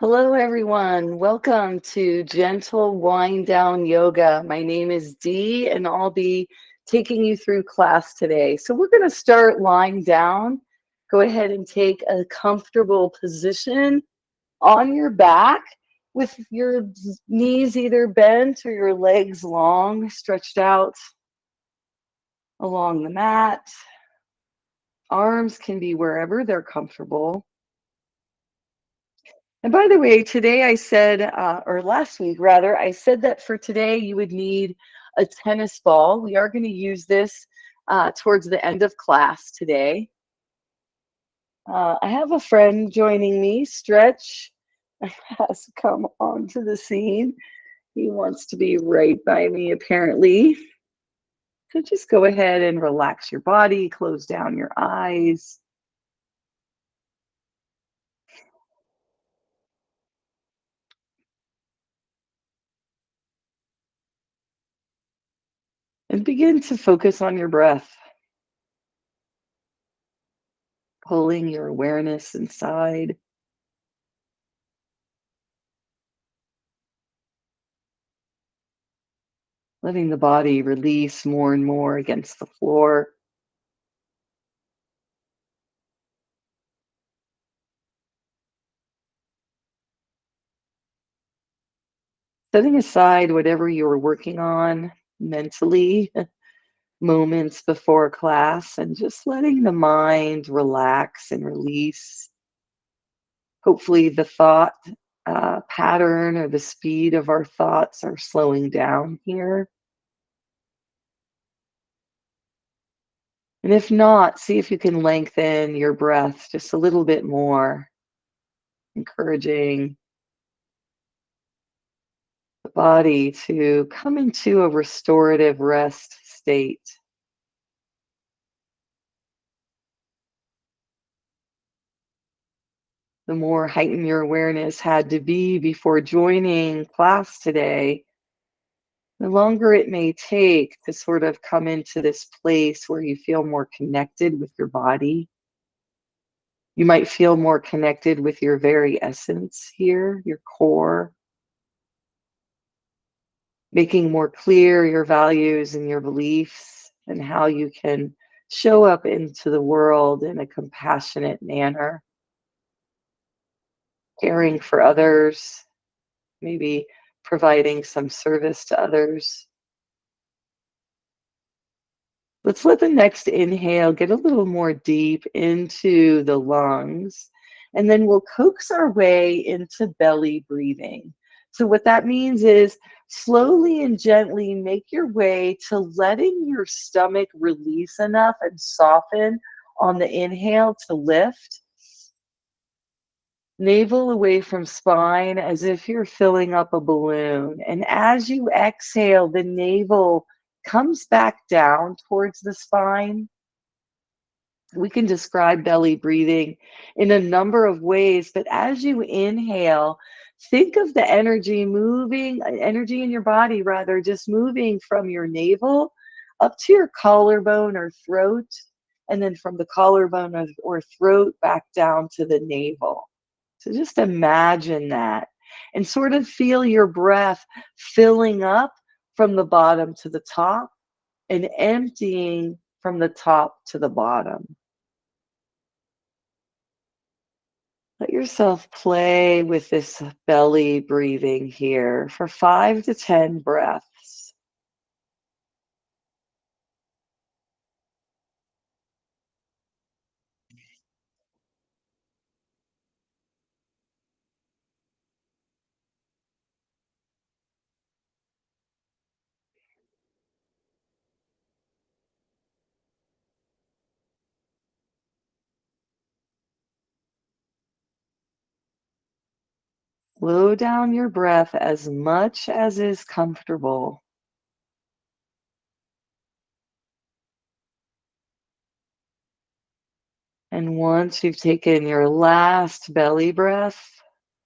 Hello, everyone. Welcome to Gentle Wind Down Yoga. My name is Dee, and I'll be taking you through class today. So, we're going to start lying down. Go ahead and take a comfortable position on your back with your knees either bent or your legs long, stretched out along the mat. Arms can be wherever they're comfortable. And by the way, today I said, or last week rather, I said that for today you would need a tennis ball. We are going to use this towards the end of class today. I have a friend joining me. Stretch has come onto the scene. He wants to be right by me, apparently. So just go ahead and relax your body, close down your eyes. And begin to focus on your breath, pulling your awareness inside. Letting the body release more and more against the floor. Setting aside whatever you were working on mentally moments before class and just letting the mind relax and release. Hopefully, the thought pattern or the speed of our thoughts are slowing down here. And if not, see if you can lengthen your breath just a little bit more, encouraging the body to come into a restorative rest state. The more heightened your awareness had to be before joining class today, the longer it may take to sort of come into this place where you feel more connected with your body. You might feel more connected with your very essence here, your core, making more clear your values and your beliefs and how you can show up into the world in a compassionate manner, caring for others, maybe providing some service to others. Let's let the next inhale get a little more deep into the lungs, and then we'll coax our way into belly breathing. So, what that means is slowly and gently make your way to letting your stomach release enough and soften on the inhale to lift. Navel away from spine as if you're filling up a balloon. And as you exhale, the navel comes back down towards the spine. We can describe belly breathing in a number of ways, but as you inhale, think of the energy in your body, rather, just moving from your navel up to your collarbone or throat, and then from the collarbone or throat back down to the navel. So just imagine that and sort of feel your breath filling up from the bottom to the top and emptying from the top to the bottom. Let yourself play with this belly breathing here for 5 to 10 breaths. Slow down your breath as much as is comfortable. And once you've taken your last belly breath,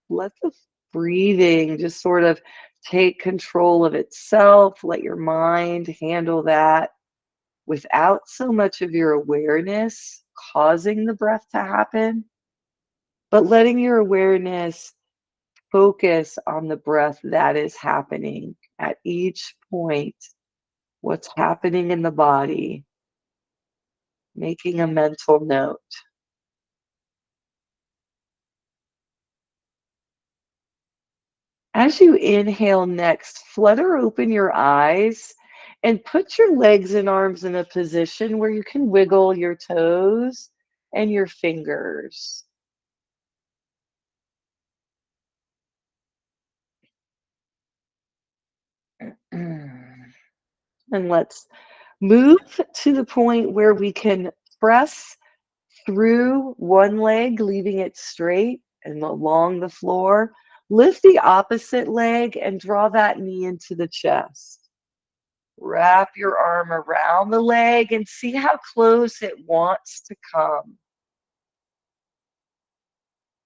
let the breathing just sort of take control of itself. Let your mind handle that without so much of your awareness causing the breath to happen, but letting your awareness focus on the breath that is happening at each point, what's happening in the body, making a mental note. As you inhale next, flutter open your eyes and put your legs and arms in a position where you can wiggle your toes and your fingers. And let's move to the point where we can press through one leg, leaving it straight and along the floor. Lift the opposite leg and draw that knee into the chest. Wrap your arm around the leg and see how close it wants to come.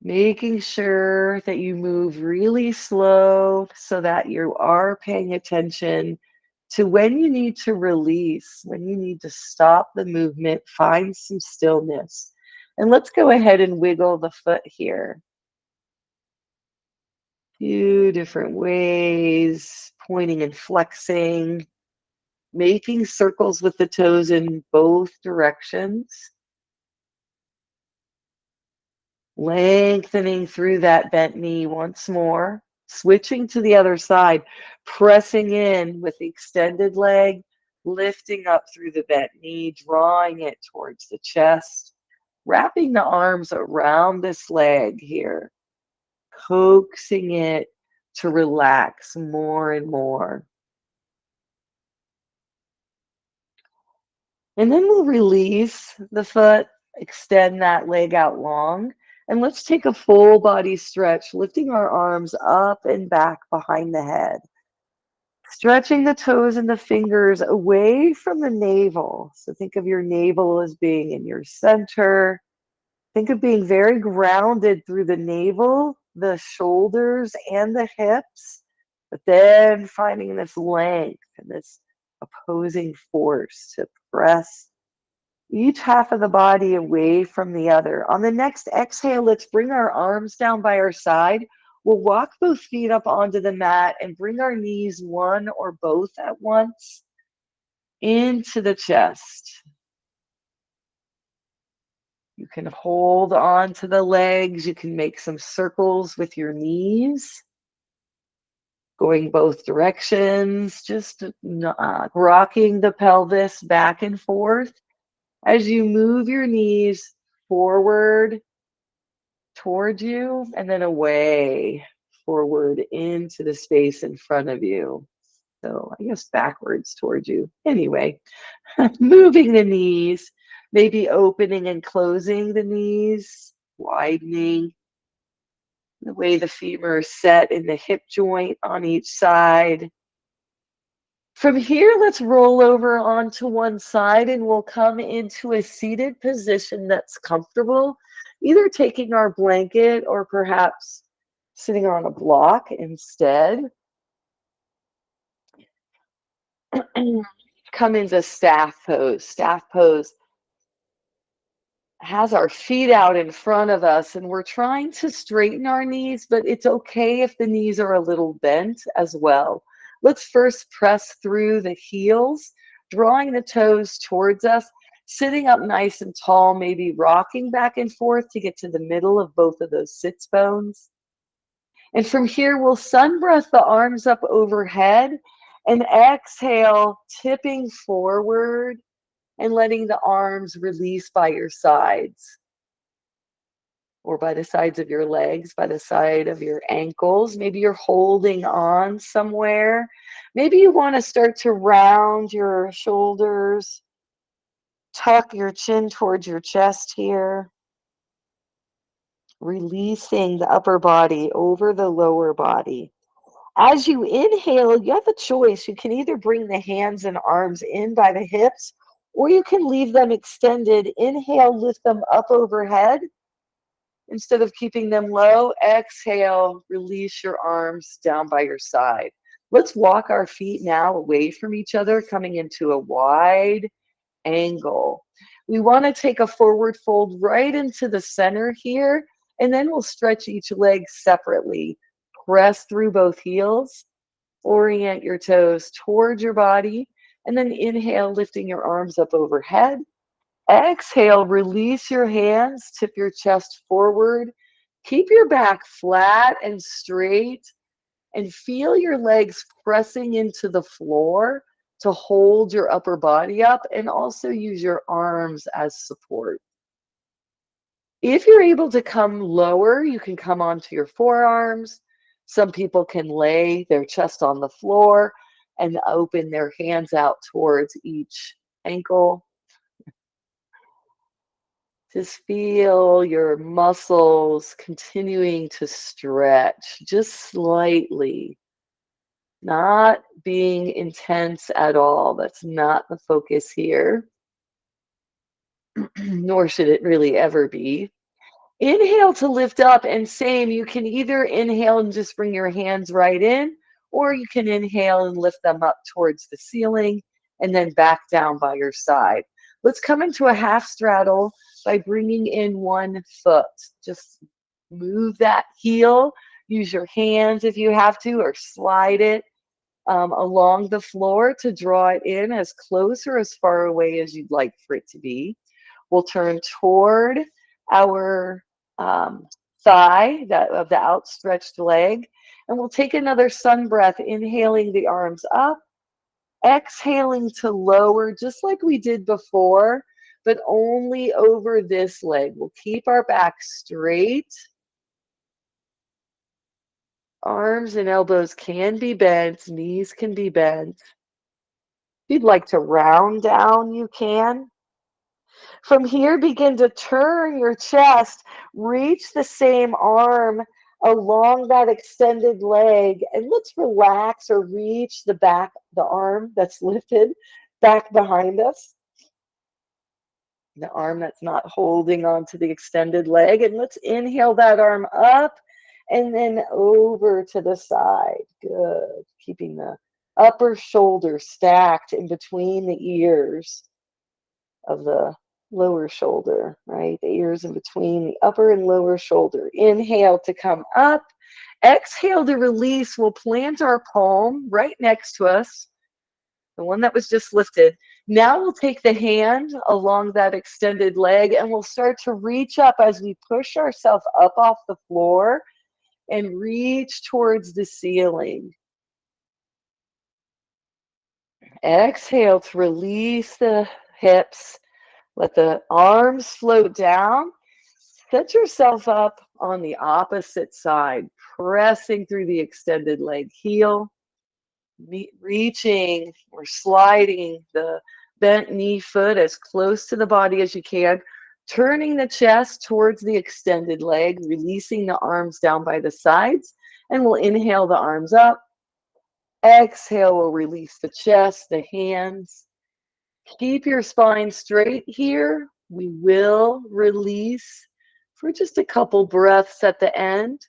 Making sure that you move really slow so that you are paying attention to when you need to release, when you need to stop the movement, find some stillness. And let's go ahead and wiggle the foot here. Few different ways, pointing and flexing, making circles with the toes in both directions. Lengthening through that bent knee once more, switching to the other side, pressing in with the extended leg, lifting up through the bent knee, drawing it towards the chest, wrapping the arms around this leg here, coaxing it to relax more and more. And then we'll release the foot, extend that leg out long, and let's take a full body stretch, lifting our arms up and back behind the head. Stretching the toes and the fingers away from the navel. So think of your navel as being in your center. Think of being very grounded through the navel, the shoulders, and the hips, but then finding this length and this opposing force to press each half of the body away from the other. On the next exhale, let's bring our arms down by our side. We'll walk both feet up onto the mat and bring our knees, one or both at once, into the chest. You can hold on to the legs. You can make some circles with your knees, going both directions, just rocking the pelvis back and forth as you move your knees forward towards you and then away, forward into the space in front of you. So I guess backwards towards you. Anyway, moving the knees, maybe opening and closing the knees, widening the way the femur is set in the hip joint on each side. From here, let's roll over onto one side and we'll come into a seated position that's comfortable, either taking our blanket or perhaps sitting on a block instead. Come into staff pose. Staff pose has our feet out in front of us and we're trying to straighten our knees, but it's okay if the knees are a little bent as well. Let's first press through the heels, drawing the toes towards us, sitting up nice and tall, maybe rocking back and forth to get to the middle of both of those sits bones. And from here, we'll sun breath the arms up overhead and exhale, tipping forward and letting the arms release by your sides or by the sides of your legs, by the side of your ankles. Maybe you're holding on somewhere. Maybe you want to start to round your shoulders, tuck your chin towards your chest here, releasing the upper body over the lower body. As you inhale, you have a choice. You can either bring the hands and arms in by the hips, or you can leave them extended. Inhale, lift them up overhead. Instead of keeping them low, exhale, release your arms down by your side. Let's walk our feet now away from each other, coming into a wide angle. We want to take a forward fold right into the center here, and then we'll stretch each leg separately, press through both heels. Orient your toes towards your body. And then inhale, lifting your arms up overhead. Exhale, release your hands, tip your chest forward. Keep your back flat and straight. And feel your legs pressing into the floor to hold your upper body up, and also use your arms as support. If you're able to come lower, you can come onto your forearms. Some people can lay their chest on the floor and open their hands out towards each ankle. Just feel your muscles continuing to stretch just slightly, not being intense at all. That's not the focus here, nor should it really ever be. Inhale to lift up, and same, you can either inhale and just bring your hands right in, or you can inhale and lift them up towards the ceiling and then back down by your side. Let's come into a half straddle by bringing in one foot. Just move that heel. Use your hands if you have to, or slide it along the floor to draw it in as close or as far away as you'd like for it to be. We'll turn toward our thigh of the outstretched leg, and we'll take another sun breath, inhaling the arms up, exhaling to lower just like we did before, but only over this leg. We'll keep our back straight. Arms and elbows can be bent, knees can be bent. If you'd like to round down, you can. From here, begin to turn your chest, reach the same arm along that extended leg, and let's relax or reach the back, the arm that's lifted back behind us. The arm that's not holding onto the extended leg, and let's inhale that arm up and then over to the side. Good. Keeping the upper shoulder stacked in between the ears of the lower shoulder, right? The ears in between the upper and lower shoulder. Inhale to come up. Exhale to release. We'll plant our palm right next to us, the one that was just lifted. Now we'll take the hand along that extended leg, and we'll start to reach up as we push ourselves up off the floor and reach towards the ceiling. Exhale to release the hips. Let the arms float down. Set yourself up on the opposite side, pressing through the extended leg heel, reaching or sliding the bent knee foot as close to the body as you can, turning the chest towards the extended leg, releasing the arms down by the sides, and we'll inhale the arms up. Exhale, we'll release the chest, the hands. Keep your spine straight here. We will release for just a couple breaths at the end.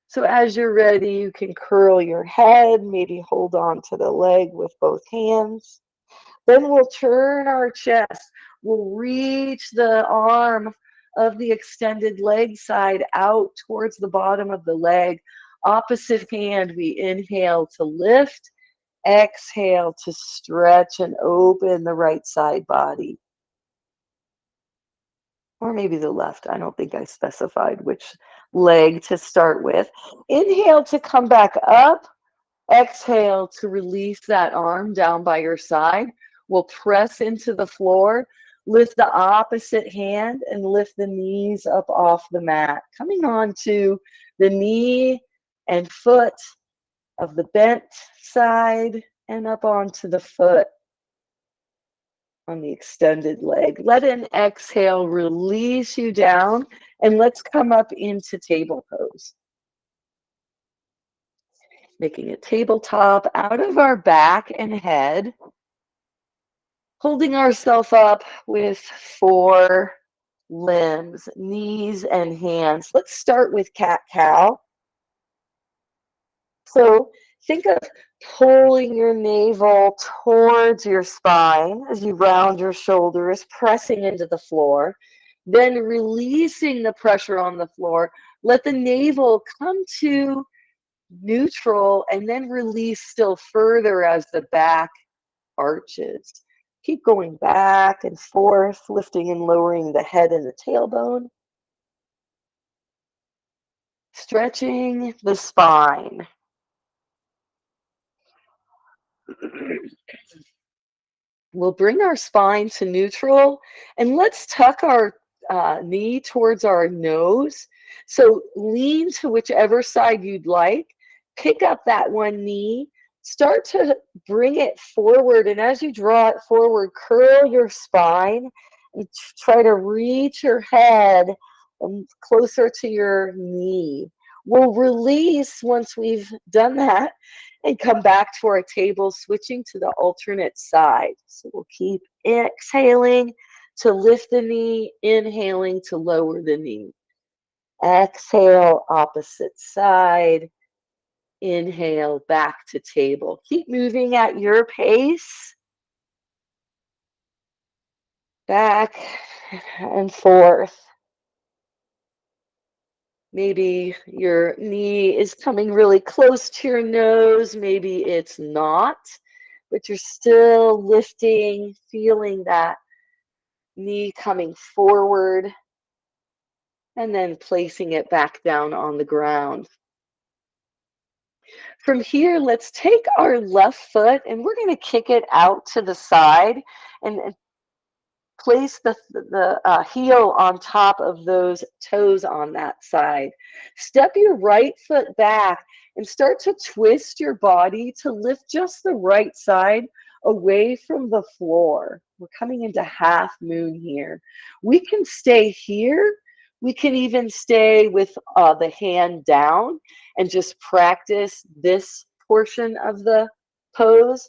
So as you're ready, you can curl your head, maybe hold on to the leg with both hands. Then we'll turn our chest. We'll reach the arm of the extended leg side out towards the bottom of the leg. Opposite hand, we inhale to lift. Exhale to stretch and open the right side body. Or maybe the left. I don't think I specified which leg to start with. Inhale to come back up. Exhale to release that arm down by your side. We'll press into the floor. Lift the opposite hand and lift the knees up off the mat. Coming on to the knee and foot of the bent side and up onto the foot on the extended leg. Let an exhale release you down, and let's come up into table pose. Making a tabletop out of our back and head, holding ourselves up with 4 limbs, knees and hands. Let's start with cat-cow. So think of pulling your navel towards your spine as you round your shoulders, pressing into the floor, then releasing the pressure on the floor. Let the navel come to neutral, and then release still further as the back arches. Keep going back and forth, lifting and lowering the head and the tailbone. Stretching the spine. We'll bring our spine to neutral, and let's tuck our knee towards our nose. So lean to whichever side you'd like. Pick up that one knee. Start to bring it forward, and as you draw it forward, curl your spine and try to reach your head closer to your knee. We'll release once we've done that and come back to our table, switching to the alternate side. So we'll keep exhaling to lift the knee, inhaling to lower the knee. Exhale, opposite side. Inhale, back to table. Keep moving at your pace. Back and forth. Maybe your knee is coming really close to your nose. Maybe it's not, but you're still lifting, feeling that knee coming forward, and then placing it back down on the ground. From here, let's take our left foot and we're going to kick it out to the side and place the heel on top of those toes on that side. Step your right foot back and start to twist your body to lift just the right side away from the floor. We're coming into half moon here. We can stay here. We can even stay with the hand down and just practice this portion of the pose.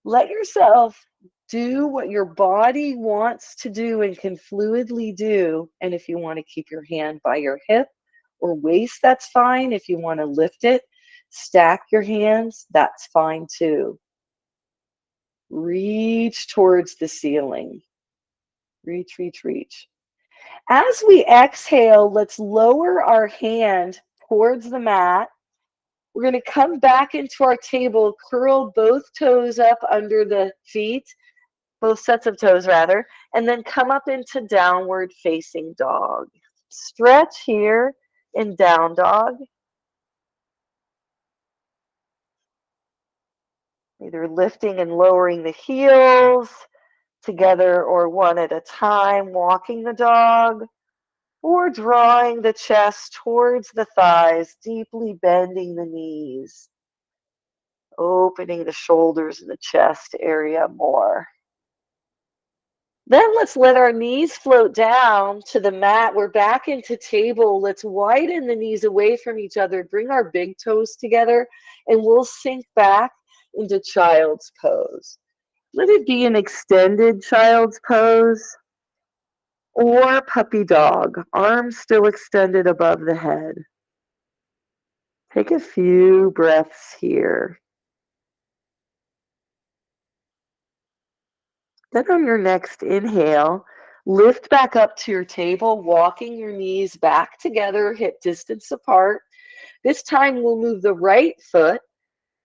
Let yourself do what your body wants to do and can fluidly do. And if you want to keep your hand by your hip or waist, that's fine. If you want to lift it, stack your hands, that's fine too. Reach towards the ceiling. Reach, reach, reach. As we exhale, let's lower our hand towards the mat. We're going to come back into our table, curl both toes up under the feet, both sets of toes rather, and then come up into downward facing dog. Stretch here in down dog. Either lifting and lowering the heels together or one at a time, walking the dog, or drawing the chest towards the thighs, deeply bending the knees, opening the shoulders and the chest area more. Then let's let our knees float down to the mat. We're back into table. Let's widen the knees away from each other. Bring our big toes together and we'll sink back into child's pose. Let it be an extended child's pose or puppy dog, arms still extended above the head. Take a few breaths here. Then on your next inhale, lift back up to your table, walking your knees back together, hip distance apart. This time we'll move the right foot.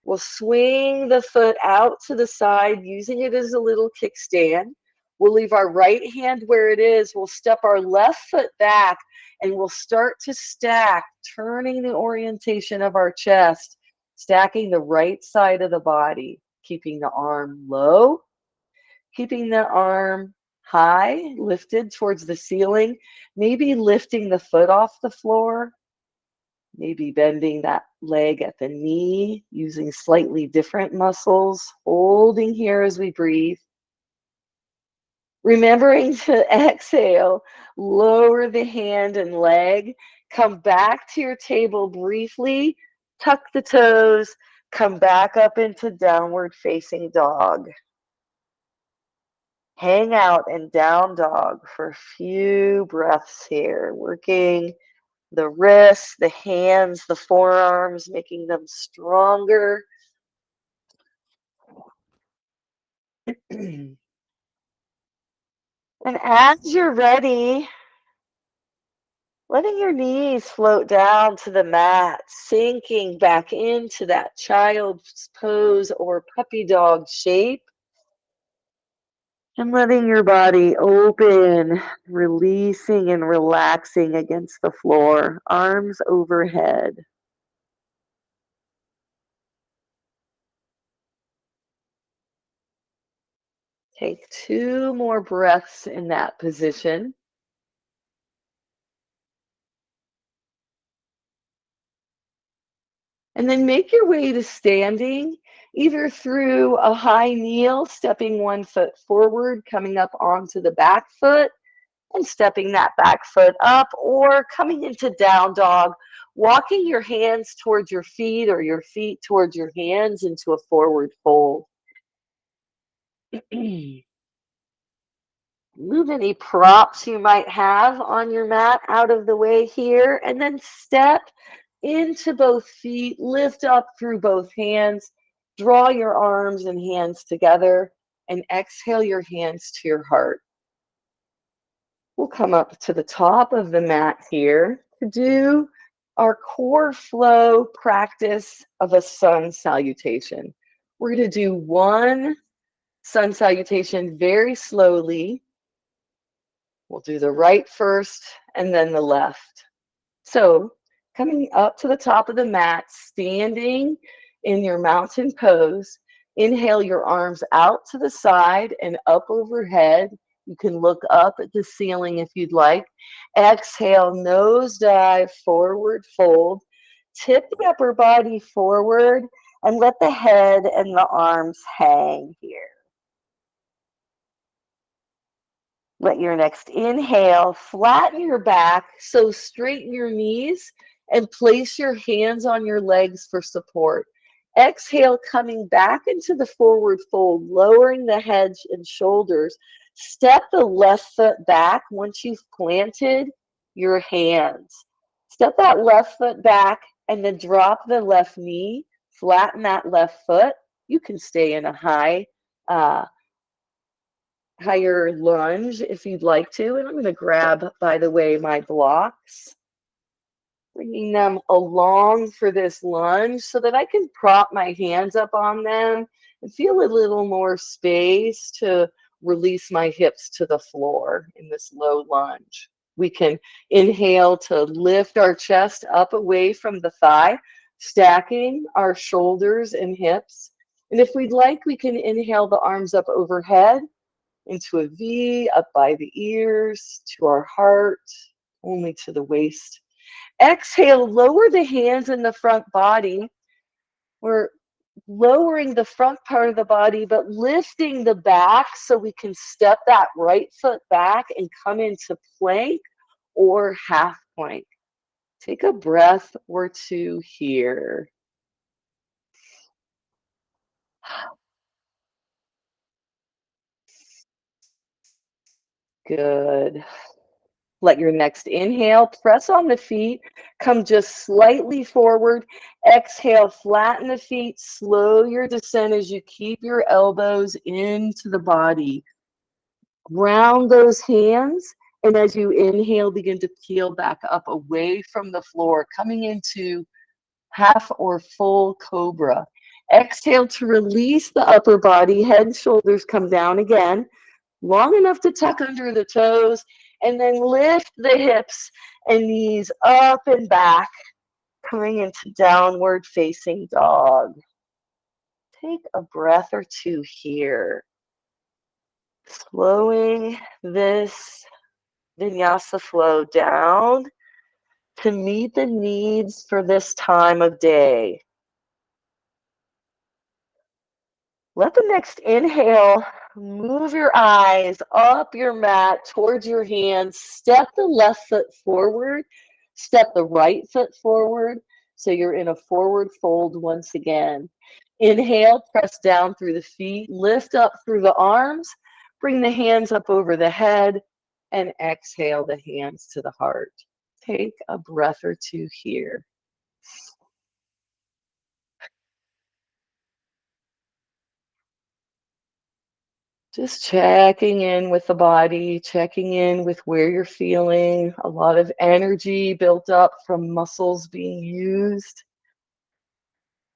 We'll swing the foot out to the side, using it as a little kickstand. We'll leave our right hand where it is. We'll step our left foot back and we'll start to stack, turning the orientation of our chest, stacking the right side of the body, keeping the arm low, keeping the arm high, lifted towards the ceiling, maybe lifting the foot off the floor, maybe bending that leg at the knee, using slightly different muscles, holding here as we breathe. Remembering to exhale, lower the hand and leg, come back to your table briefly, tuck the toes, come back up into downward facing dog. Hang out in down dog for a few breaths here, working the wrists, the hands, the forearms, making them stronger. And as you're ready, Letting your knees float down to the mat, sinking back into that child's pose or puppy dog shape, and letting your body open, releasing and relaxing against the floor, arms overhead. Take 2 more breaths in that position. And then make your way to standing, either through a high kneel, stepping one foot forward, coming up onto the back foot, and stepping that back foot up, or coming into down dog, walking your hands towards your feet or your feet towards your hands into a forward fold. Move any props you might have on your mat out of the way here, and then step into both feet, lift up through both hands, draw your arms and hands together, and exhale your hands to your heart. We'll come up to the top of the mat here to do our core flow practice of a sun salutation. We're going to do one sun salutation very slowly. We'll do the right first and then the left. So coming up to the top of the mat, standing in your mountain pose, inhale your arms out to the side and up overhead. You can look up at the ceiling if you'd like. Exhale, nose dive, forward fold. Tip the upper body forward and let the head and the arms hang here. Let your next inhale flatten your back, so straighten your knees and place your hands on your legs for support. Exhale, coming back into the forward fold, lowering the head and shoulders. Step the left foot back once you've planted your hands. Step that left foot back and then drop the left knee, flatten that left foot. You can stay in a higher lunge if you'd like to. And I'm going to grab, by the way, my blocks, bringing them along for this lunge so that I can prop my hands up on them and feel a little more space to release my hips to the floor in this low lunge. We can inhale to lift our chest up away from the thigh, stacking our shoulders and hips. And if we'd like, we can inhale the arms up overhead into a V, up by the ears, to our heart, only to the waist. Exhale, lower the hands in the front body. We're lowering the front part of the body, but lifting the back so we can step that right foot back and come into plank or half plank. Take a breath or two here. Good. Let your next inhale, press on the feet, come just slightly forward. Exhale, flatten the feet, slow your descent as you keep your elbows into the body. Ground those hands, and as you inhale, begin to peel back up away from the floor, coming into half or full cobra. Exhale to release the upper body, head and shoulders come down again, long enough to tuck under the toes, and then lift the hips and knees up and back, coming into downward facing dog. Take a breath or two here. Slowing this vinyasa flow down to meet the needs for this time of day. Let the next inhale move your eyes up your mat towards your hands. Step the left foot forward. Step the right foot forward. So you're in a forward fold once again. Inhale, press down through the feet. Lift up through the arms. Bring the hands up over the head. And exhale the hands to the heart. Take a breath or two here. Just checking in with the body, checking in with where you're feeling a lot of energy built up from muscles being used,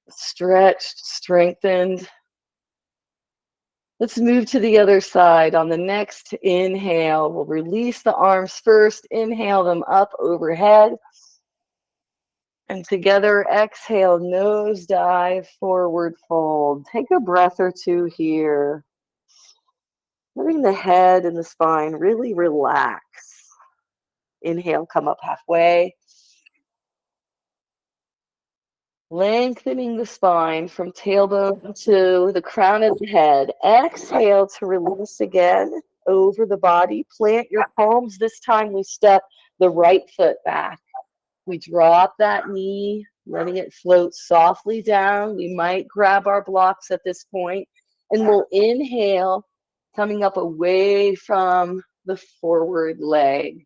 stretched, strengthened. Let's move to the other side. On the next inhale, we'll release the arms first, inhale them up overhead. And together, exhale, nose dive, forward fold. Take a breath or two here. Letting the head and the spine really relax. Inhale, come up halfway. Lengthening the spine from tailbone to the crown of the head. Exhale to release again over the body. Plant your palms. This time we step the right foot back. We drop that knee, letting it float softly down. We might grab our blocks at this point, and we'll inhale, coming up away from the forward leg.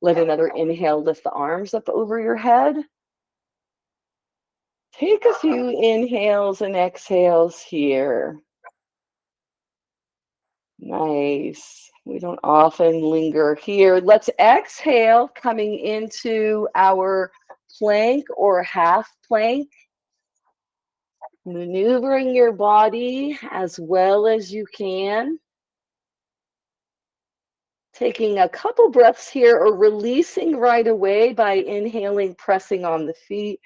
Let another inhale lift the arms up over your head. Take a few inhales and exhales here. Nice. We don't often linger here. Let's exhale, coming into our plank or half plank. Maneuvering your body as well as you can. Taking a couple breaths here or releasing right away by inhaling, pressing on the feet.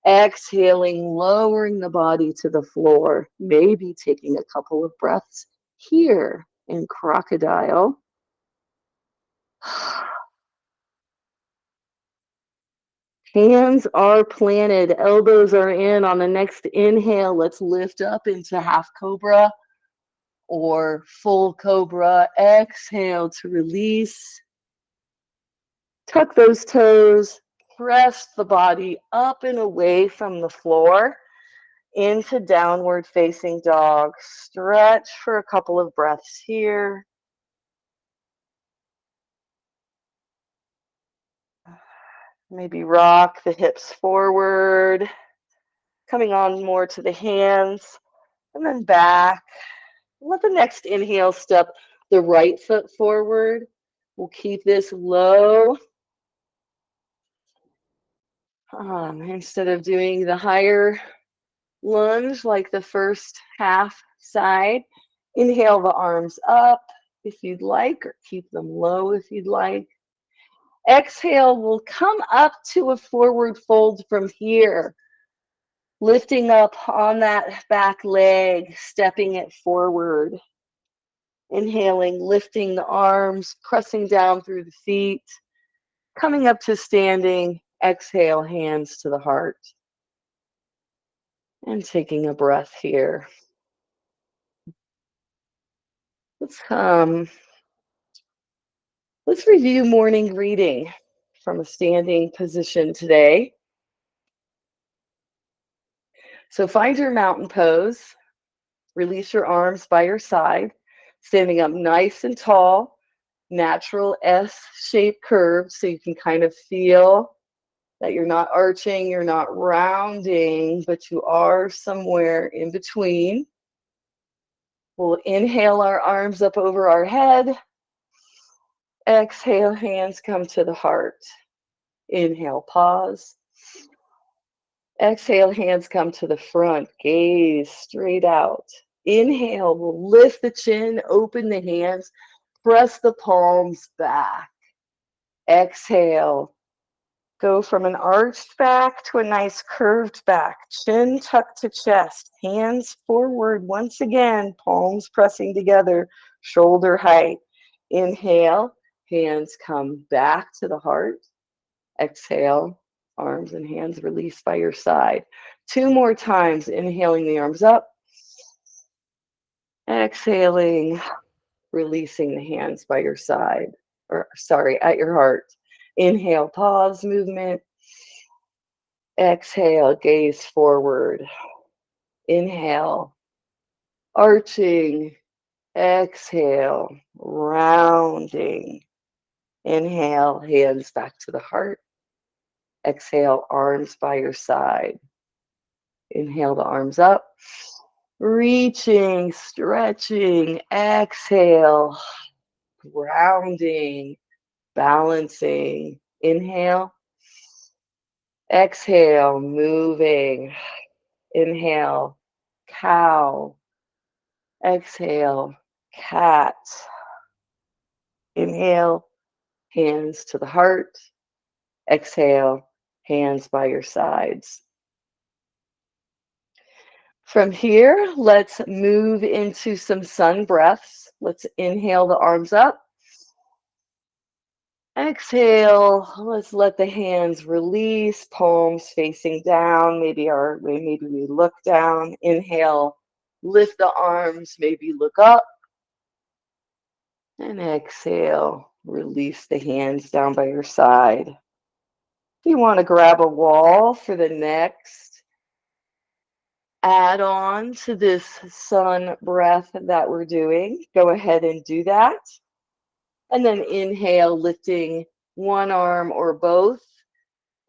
Exhaling, lowering the body to the floor. Maybe taking a couple of breaths here in crocodile. Hands are planted, elbows are in. On the next inhale, let's lift up into half cobra or full cobra. Exhale to release. Tuck those toes, press the body up and away from the floor into downward facing dog. Stretch for a couple of breaths here. Maybe rock the hips forward, coming on more to the hands, and then back. Let the next inhale step the right foot forward. We'll keep this low. Instead of doing the higher lunge like the first half side, inhale the arms up if you'd like, or keep them low if you'd like. Exhale, we'll come up to a forward fold from here. Lifting up on that back leg, stepping it forward. Inhaling, lifting the arms, pressing down through the feet. Coming up to standing, exhale, hands to the heart. And taking a breath here. Let's review morning greeting from a standing position today. So find your mountain pose. Release your arms by your side, standing up nice and tall, natural S-shaped curve, so you can kind of feel that you're not arching, you're not rounding, but you are somewhere in between. We'll inhale our arms up over our head. Exhale, hands come to the heart. Inhale, pause. Exhale, hands come to the front, gaze straight out. Inhale, we'll lift the chin, open the hands, press the palms back. Exhale, go from an arched back to a nice curved back. Chin tucked to chest, hands forward once again, palms pressing together, shoulder height. Inhale, hands come back to the heart. Exhale, arms and hands released by your side. 2 more times, inhaling the arms up. Exhaling, releasing the hands by your side, at your heart. Inhale, pause movement. Exhale, gaze forward. Inhale, arching. Exhale, rounding. Inhale, hands back to the heart. Exhale, arms by your side. Inhale the arms up. Reaching, stretching, exhale, grounding, balancing. Inhale, exhale, moving. Inhale, cow. Exhale, cat. Inhale, hands to the heart. Exhale, hands by your sides. From here, let's move into some sun breaths. Let's inhale the arms up. Exhale, let's let the hands release, palms facing down. Maybe we look down. Inhale, lift the arms, maybe look up. And exhale, release the hands down by your side. If you want to grab a wall for the next add on to this sun breath that we're doing, go ahead and do that. And then inhale, lifting one arm or both,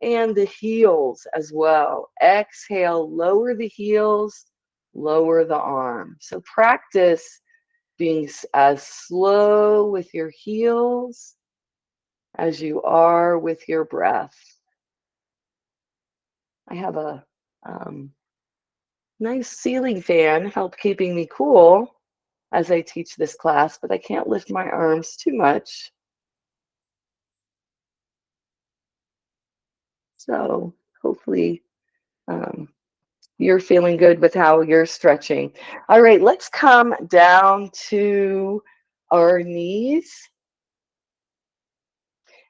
and the heels as well. Exhale, lower the heels, lower the arm. So practice being as slow with your heels as you are with your breath. I have a nice ceiling fan help keeping me cool as I teach this class, but I can't lift my arms too much. So hopefully you're feeling good with how you're stretching. All right, let's come down to our knees.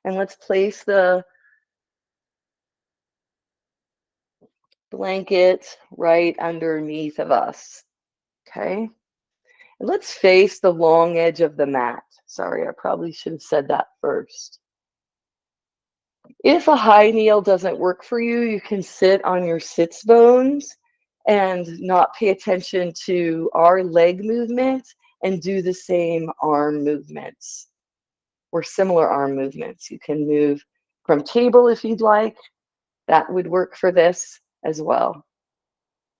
And let's place the blanket right underneath of us. Okay. And let's face the long edge of the mat. Sorry, I probably should have said that first. If a high kneel doesn't work for you, you can sit on your sits bones and not pay attention to our leg movement and do the same arm movements or similar arm movements. You can move from table if you'd like. That would work for this as well.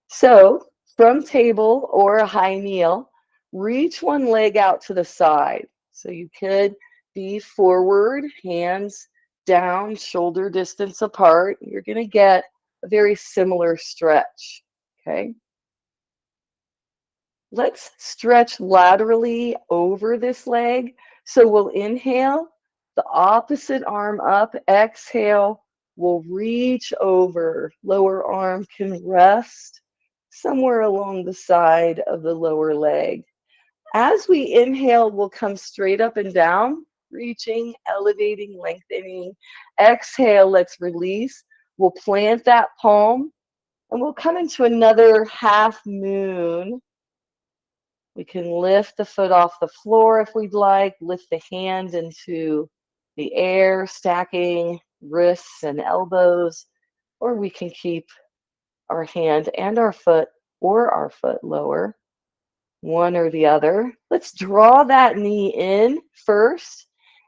So from table or a high kneel, reach one leg out to the side. So you could be forward, hands down, shoulder distance apart. You're going to get a very similar stretch. Okay. Let's stretch laterally over this leg. So we'll inhale, the opposite arm up, exhale, we'll reach over, lower arm can rest somewhere along the side of the lower leg. As we inhale, we'll come straight up and down, reaching, elevating, lengthening. Exhale, let's release. We'll plant that palm and we'll come into another half moon. We can lift the foot off the floor if we'd like, lift the hand into the air, stacking wrists and elbows, or we can keep our hand and our foot or our foot lower, one or the other. Let's draw that knee in first,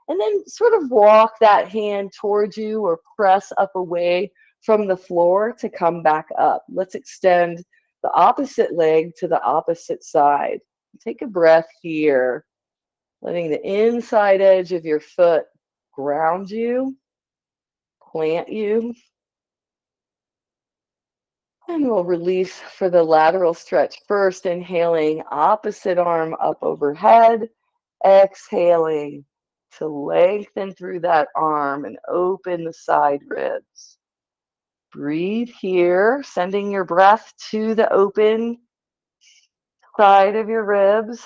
and then sort of walk that hand towards you or press up away from the floor to come back up. Let's extend the opposite leg to the opposite side. Take a breath here, letting the inside edge of your foot ground you, plant you. And we'll release for the lateral stretch first, inhaling opposite arm up overhead, exhaling to lengthen through that arm and open the side ribs. Breathe here, sending your breath to the open side of your ribs.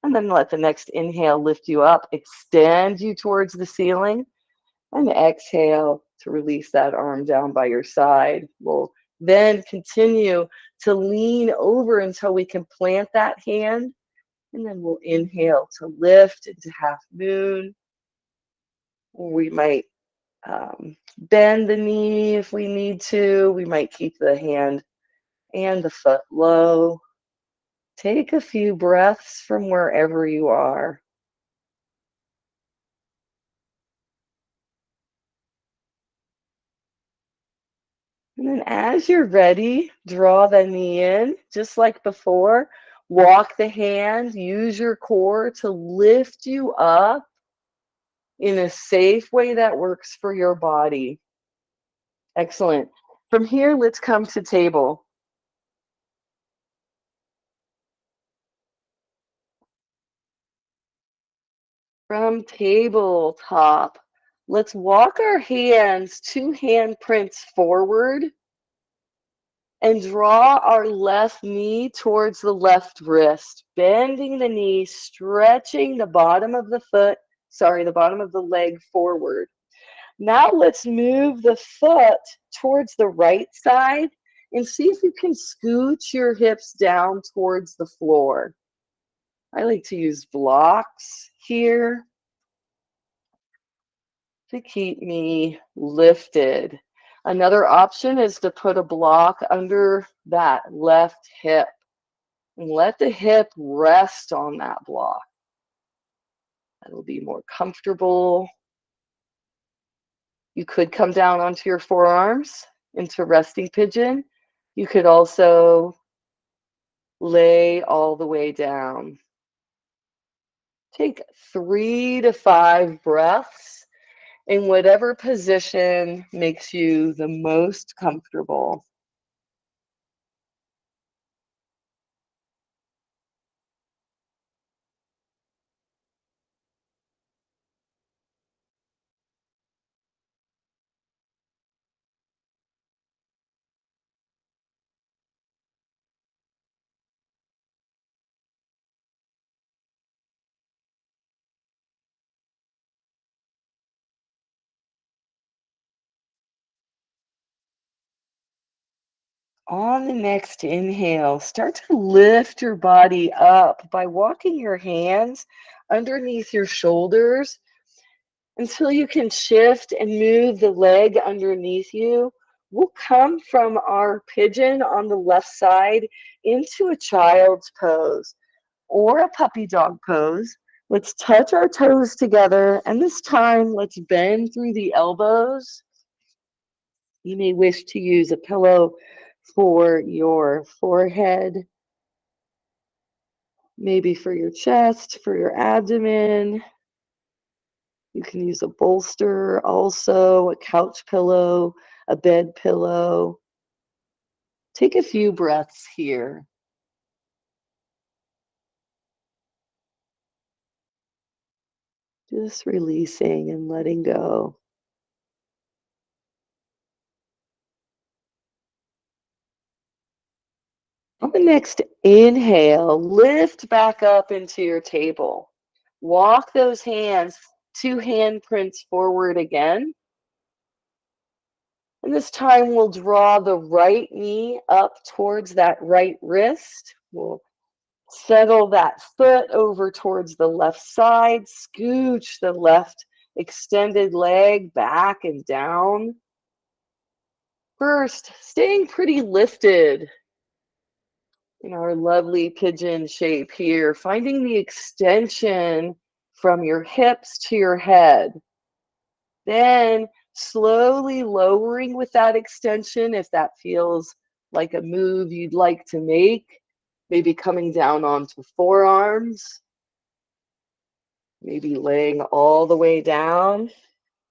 And then let the next inhale lift you up, extend you towards the ceiling, and exhale to release that arm down by your side. We'll then continue to lean over until we can plant that hand, and then we'll inhale to lift into half moon. We might bend the knee if we need to. We might keep the hand and the foot low. Take a few breaths from wherever you are. And then as you're ready, draw the knee in, just like before. Walk the hand, use your core to lift you up in a safe way that works for your body. Excellent. From here, let's come to table. From tabletop, let's walk our hands, two handprints forward, and draw our left knee towards the left wrist, bending the knee, stretching the bottom of the foot, sorry, the bottom of the leg forward. Now let's move the foot towards the right side and see if you can scooch your hips down towards the floor. I like to use blocks here to keep me lifted. Another option is to put a block under that left hip and let the hip rest on that block. That'll be more comfortable. You could come down onto your forearms into resting pigeon. You could also lay all the way down. Take 3 to 5 breaths in whatever position makes you the most comfortable. On the next inhale, start to lift your body up by walking your hands underneath your shoulders until you can shift and move the leg underneath you. We'll come from our pigeon on the left side into a child's pose or a puppy dog pose. Let's touch our toes together, and this time let's bend through the elbows. You may wish to use a pillow for your forehead, maybe for your chest, for your abdomen. You can use a bolster also, a couch pillow, a bed pillow. Take a few breaths here. Just releasing and letting go. On the next inhale, lift back up into your table. Walk those hands, two handprints forward again. And this time we'll draw the right knee up towards that right wrist. We'll settle that foot over towards the left side, scooch the left extended leg back and down. First, staying pretty lifted in our lovely pigeon shape here, finding the extension from your hips to your head. Then slowly lowering with that extension if that feels like a move you'd like to make. Maybe coming down onto forearms, maybe laying all the way down,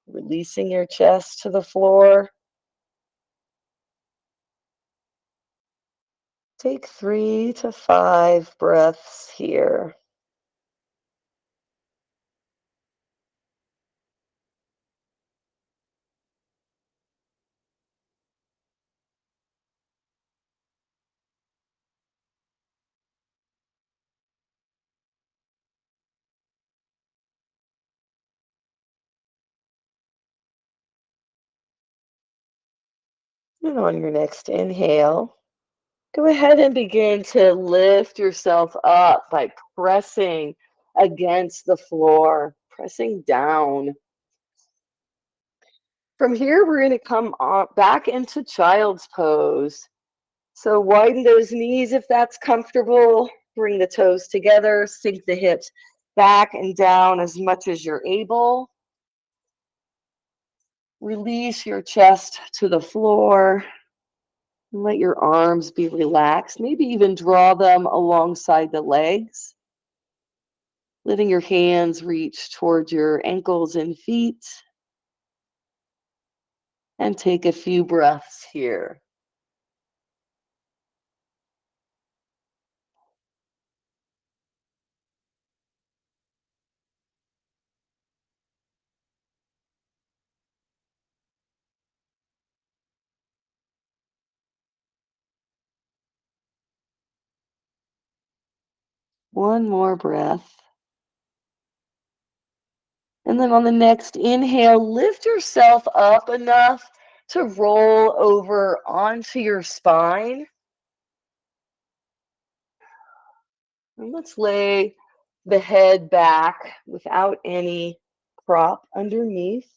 releasing your chest to the floor. Take 3 to 5 breaths here. And on your next inhale, go ahead and begin to lift yourself up by pressing against the floor, pressing down. From here, we're going to come back into child's pose. So widen those knees if that's comfortable. Bring the toes together, sink the hips back and down as much as you're able. Release your chest to the floor. Let your arms be relaxed. Maybe even draw them alongside the legs, letting your hands reach towards your ankles and feet. And take a few breaths here. One more breath. And then on the next inhale, lift yourself up enough to roll over onto your spine. And let's lay the head back without any prop underneath.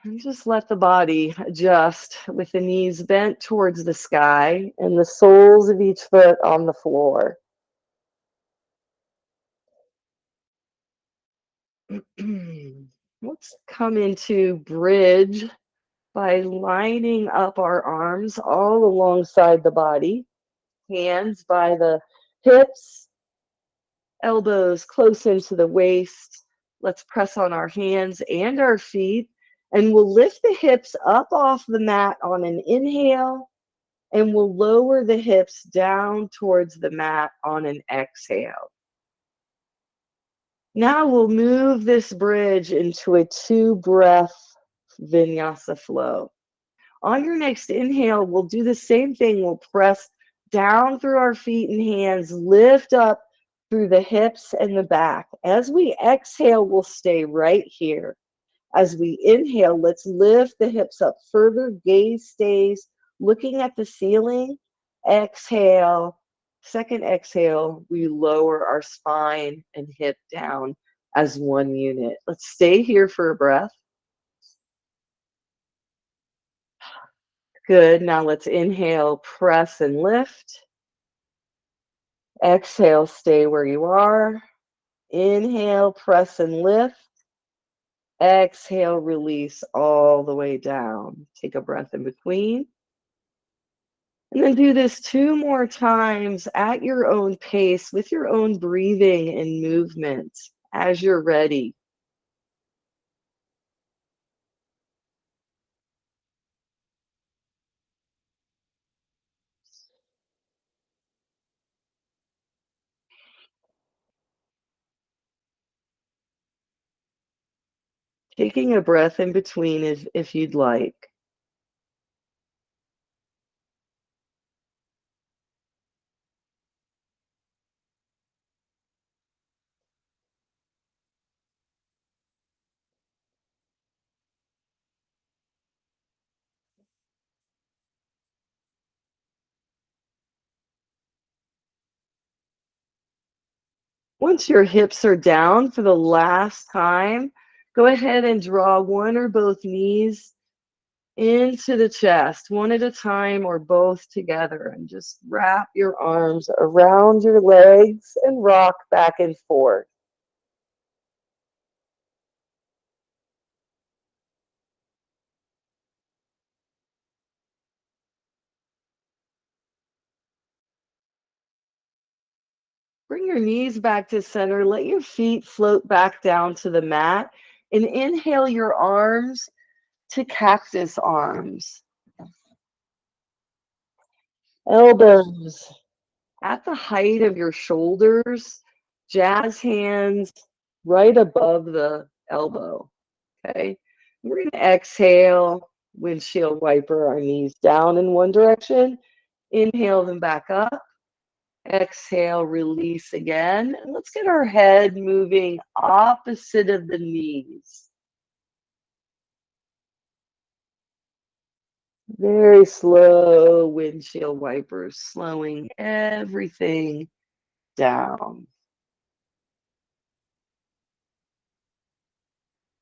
And just let the body adjust with the knees bent towards the sky and the soles of each foot on the floor. Let's come into bridge by lining up our arms all alongside the body, hands by the hips, elbows close into the waist. Let's press on our hands and our feet, and we'll lift the hips up off the mat on an inhale, and we'll lower the hips down towards the mat on an exhale. Now we'll move this bridge into a 2-breath vinyasa flow. On your next inhale, we'll do the same thing. We'll press down through our feet and hands, lift up through the hips and the back. As we exhale, we'll stay right here. As we inhale, let's lift the hips up further. Gaze stays looking at the ceiling. Exhale. Second exhale, we lower our spine and hip down as one unit. Let's stay here for a breath. Good. Now let's inhale, press and lift. Exhale, stay where you are. Inhale, press and lift. Exhale, release all the way down. Take a breath in between. And then do this 2 more times at your own pace with your own breathing and movement as you're ready. Taking a breath in between if you'd like. Once your hips are down for the last time, go ahead and draw one or both knees into the chest, one at a time or both together, and just wrap your arms around your legs and rock back and forth. Bring your knees back to center. Let your feet float back down to the mat. And inhale your arms to cactus arms. Elbows at the height of your shoulders. Jazz hands right above the elbow. Okay. We're going to exhale, windshield wiper our knees down in one direction. Inhale them back up. Exhale, release again. And let's get our head moving opposite of the knees. Very slow windshield wipers, slowing everything down.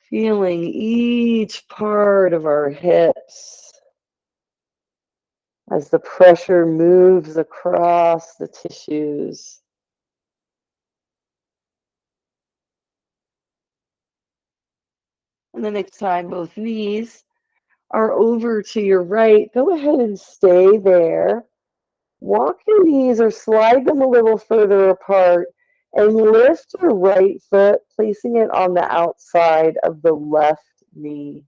Feeling each part of our hips as the pressure moves across the tissues. And the next time both knees are over to your right, go ahead and stay there. Walk your knees or slide them a little further apart and lift your right foot, placing it on the outside of the left knee.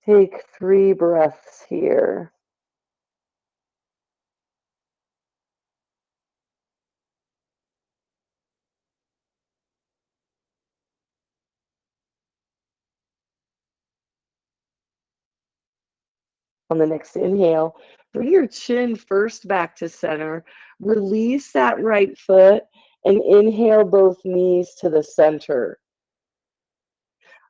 Take 3 breaths here. On the next inhale, bring your chin first back to center. Release that right foot and inhale both knees to the center.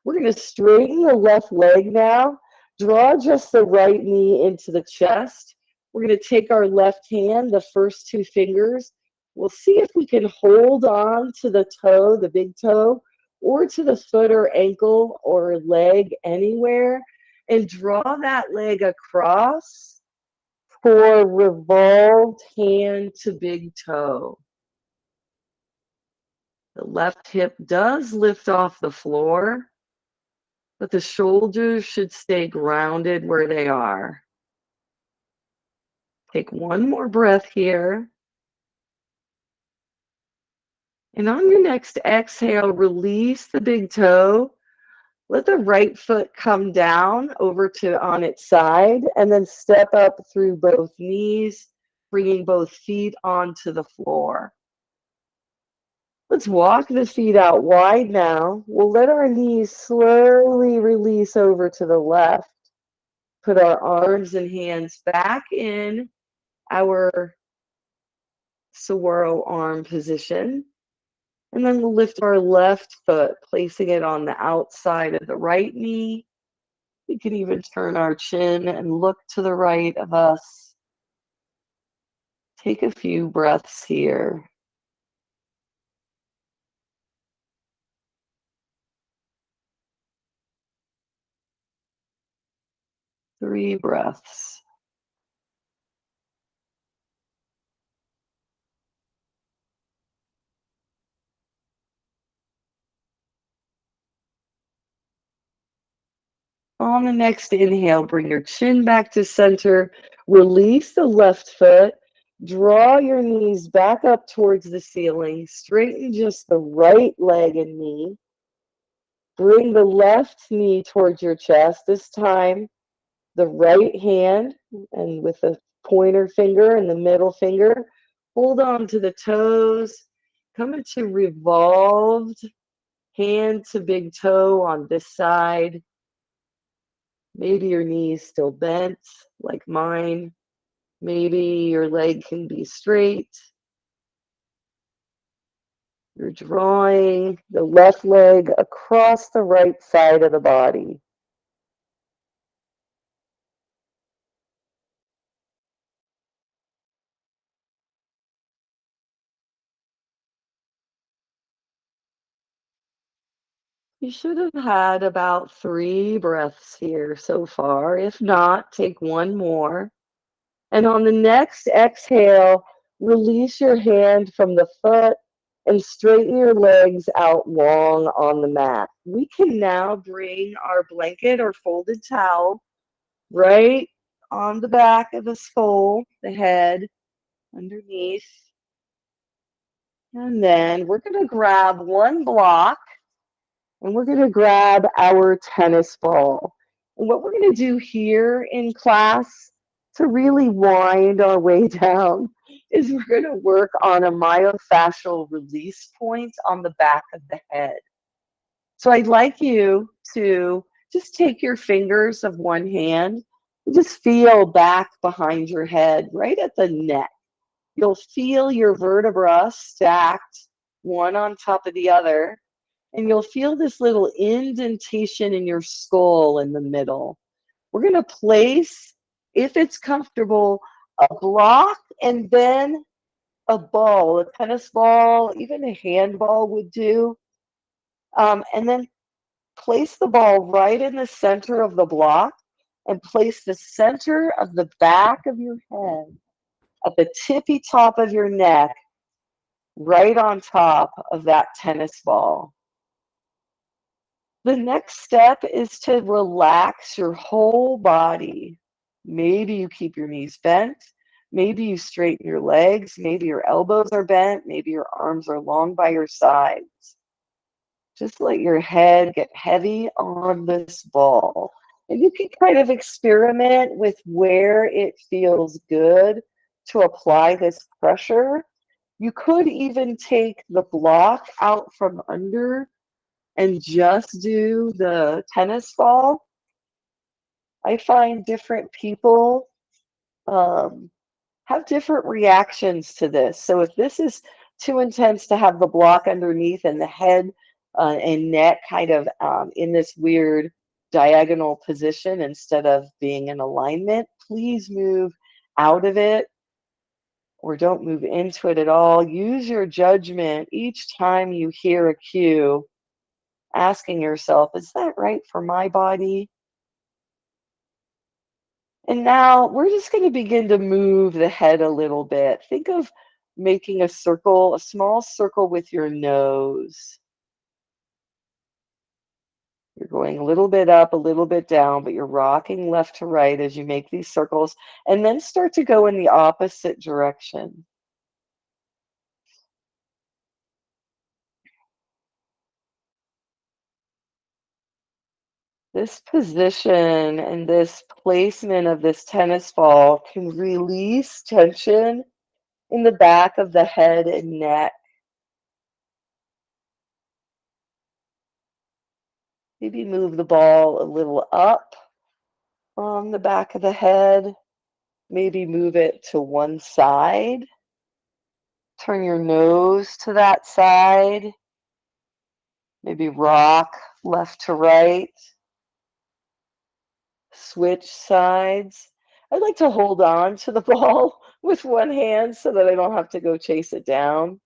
We're going to straighten the left leg now. Draw just the right knee into the chest. We're going to take our left hand, the first 2 fingers. We'll see if we can hold on to the toe, the big toe, or to the foot or ankle or leg anywhere, and draw that leg across for revolved hand to big toe. The left hip does lift off the floor, but the shoulders should stay grounded where they are. Take one more breath here. And on your next exhale, release the big toe. Let the right foot come down over to on its side, and then step up through both knees, bringing both feet onto the floor. Let's walk the feet out wide now. We'll let our knees slowly release over to the left. Put our arms and hands back in our saguaro arm position. And then we'll lift our left foot, placing it on the outside of the right knee. We can even turn our chin and look to the right of us. Take a few breaths here. 3 breaths. On the next inhale, bring your chin back to center. Release the left foot. Draw your knees back up towards the ceiling. Straighten just the right leg and knee. Bring the left knee towards your chest. This time, the right hand, and with the pointer finger and the middle finger, hold on to the toes. Come into revolved hand to big toe on this side. Maybe your knee's still bent like mine. Maybe your leg can be straight. You're drawing the left leg across the right side of the body. You should have had about 3 breaths here so far. If not, take one more. And on the next exhale, release your hand from the foot and straighten your legs out long on the mat. We can now bring our blanket or folded towel right on the back of the skull, the head, underneath. And then we're going to grab one block and we're going to grab our tennis ball. And what we're going to do here in class to really wind our way down is we're going to work on a myofascial release point on the back of the head. So I'd like you to just take your fingers of one hand and just feel back behind your head, right at the neck. You'll feel your vertebra stacked one on top of the other, and you'll feel this little indentation in your skull in the middle. We're going to place, if it's comfortable, a block and then a ball, a tennis ball, even a handball would do. And then place the ball right in the center of the block and place the center of the back of your head at the tippy top of your neck right on top of that tennis ball. The next step is to relax your whole body. Maybe you keep your knees bent. Maybe you straighten your legs. Maybe your elbows are bent. Maybe your arms are long by your sides. Just let your head get heavy on this ball. And you can kind of experiment with where it feels good to apply this pressure. You could even take the block out from under and just do the tennis ball. I find different people um, have different reactions to this. So if this is too intense to have the block underneath and the head and neck kind of in this weird diagonal position instead of being in alignment, please move out of it or don't move into it at all. Use your judgment each time you hear a cue, asking yourself, is that right for my body? And now we're just going to begin to move the head a little bit. Think of making a circle, a small circle with your nose. You're going a little bit up, a little bit down, but you're rocking left to right as you make these circles, and then start to go in the opposite direction. This position and this placement of this tennis ball can release tension in the back of the head and neck. Maybe move the ball a little up on the back of the head. Maybe move it to one side. Turn your nose to that side. Maybe rock left to right. Switch sides. I like to hold on to the ball with one hand so that I don't have to go chase it down.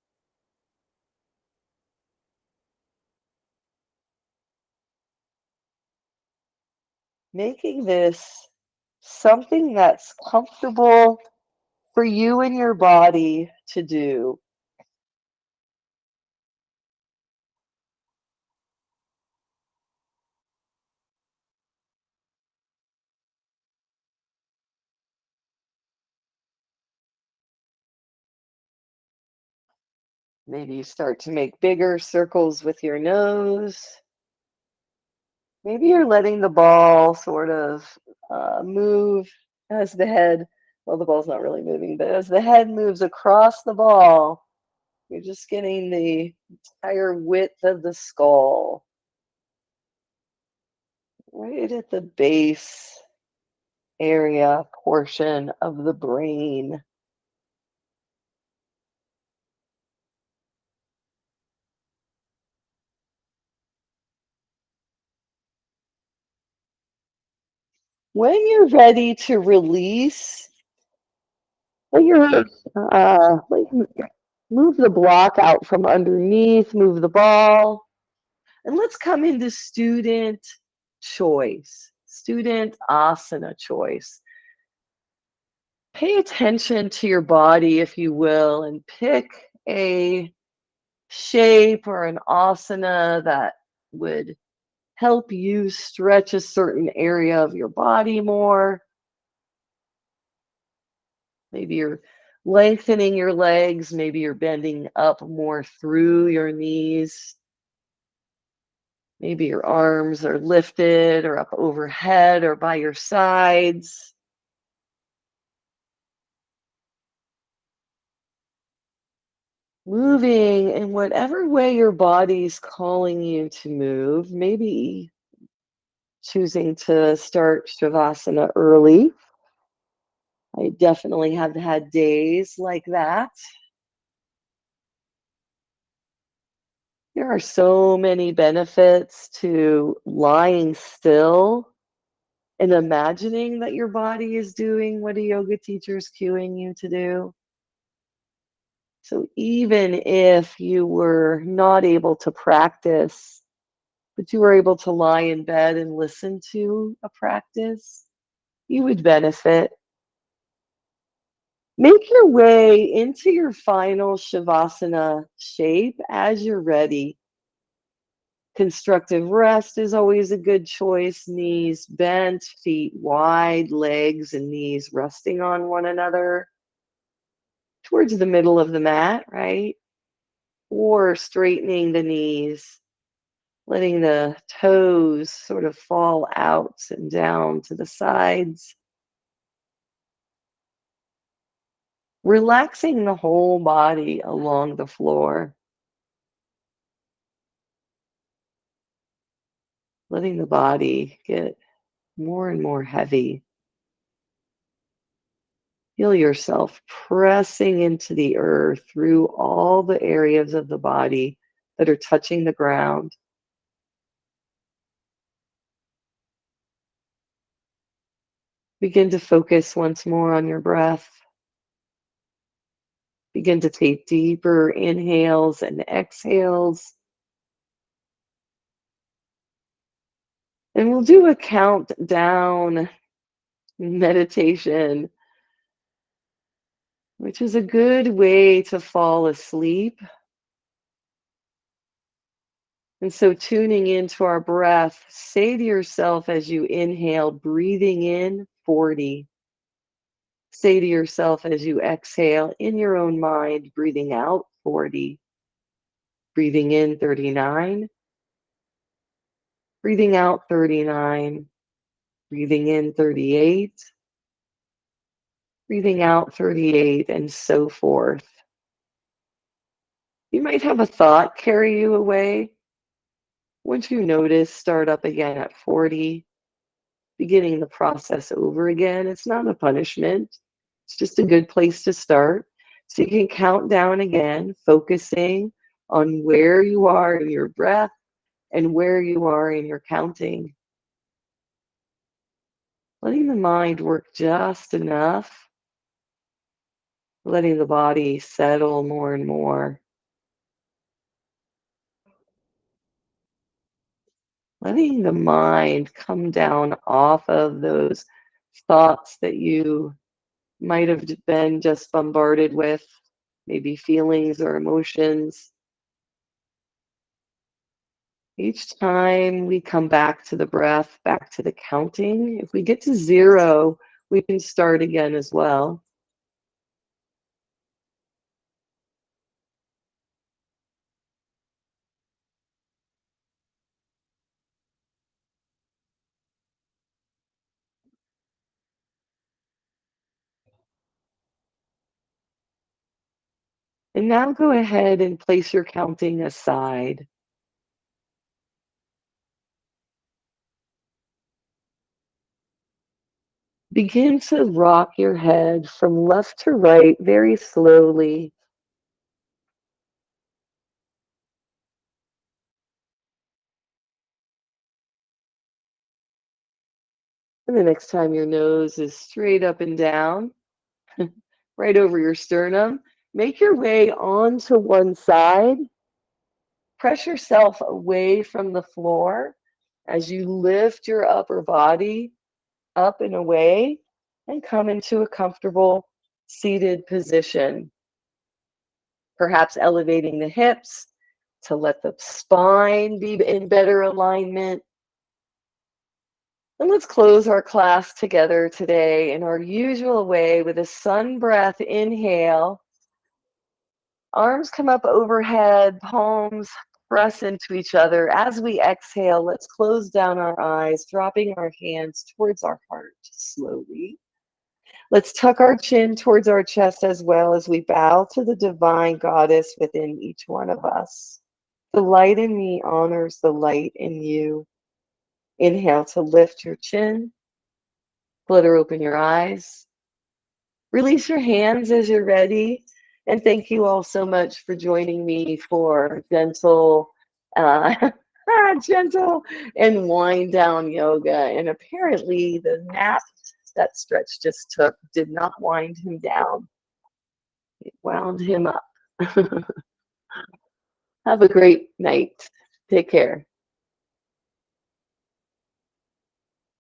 Making this something that's comfortable for you and your body to do. Maybe you start to make bigger circles with your nose. Maybe you're letting the ball sort of move as the head, well, the ball's not really moving, but as the head moves across the ball, you're just getting the entire width of the skull, right at the base area portion of the brain. When you're ready to release, let your move the block out from underneath, move the ball, and let's come into student choice, student asana choice. Pay attention to your body, if you will, and pick a shape or an asana that would help you stretch a certain area of your body more. Maybe you're lengthening your legs, maybe you're bending up more through your knees. Maybe your arms are lifted or up overhead or by your sides. Moving in whatever way your body's calling you to move, maybe choosing to start Shavasana early. I definitely have had days like that. There are so many benefits to lying still and imagining that your body is doing what a yoga teacher is cueing you to do. So even if you were not able to practice, but you were able to lie in bed and listen to a practice, you would benefit. Make your way into your final Shavasana shape as you're ready. Constructive rest is always a good choice. Knees bent, feet wide, legs and knees resting on one another towards the middle of the mat, right? Or straightening the knees, letting the toes sort of fall out and down to the sides. Relaxing the whole body along the floor. Letting the body get more and more heavy. Feel yourself pressing into the earth through all the areas of the body that are touching the ground. Begin to focus once more on your breath. Begin to take deeper inhales and exhales. And we'll do a countdown meditation, which is a good way to fall asleep. And so, tuning into our breath, say to yourself as you inhale, breathing in 40. Say to yourself as you exhale in your own mind, breathing out 40. Breathing in 39. Breathing out 39. Breathing in 38. Breathing out 38, and so forth. You might have a thought carry you away. Once you notice, start up again at 40, beginning the process over again. It's not a punishment, it's just a good place to start. So you can count down again, focusing on where you are in your breath and where you are in your counting. Letting the mind work just enough, letting the body settle more and more. Letting the mind come down off of those thoughts that you might have been just bombarded with, maybe feelings or emotions. Each time we come back to the breath, back to the counting, if we get to 0, we can start again as well. And now go ahead and place your counting aside. Begin to rock your head from left to right very slowly. And the next time your nose is straight up and down, right over your sternum, make your way onto one side. Press yourself away from the floor as you lift your upper body up and away and come into a comfortable seated position. Perhaps elevating the hips to let the spine be in better alignment. And let's close our class together today in our usual way with a sun breath inhale. Arms come up overhead, palms press into each other. As we exhale, let's close down our eyes, dropping our hands towards our heart slowly. Let's tuck our chin towards our chest as well as we bow to the divine goddess within each one of us. The light in me honors the light in you. Inhale to lift your chin. Flutter open your eyes. Release your hands as you're ready. And thank you all so much for joining me for gentle, gentle and wind down yoga. And apparently the nap that Stretch just took did not wind him down. It wound him up. Have a great night. Take care.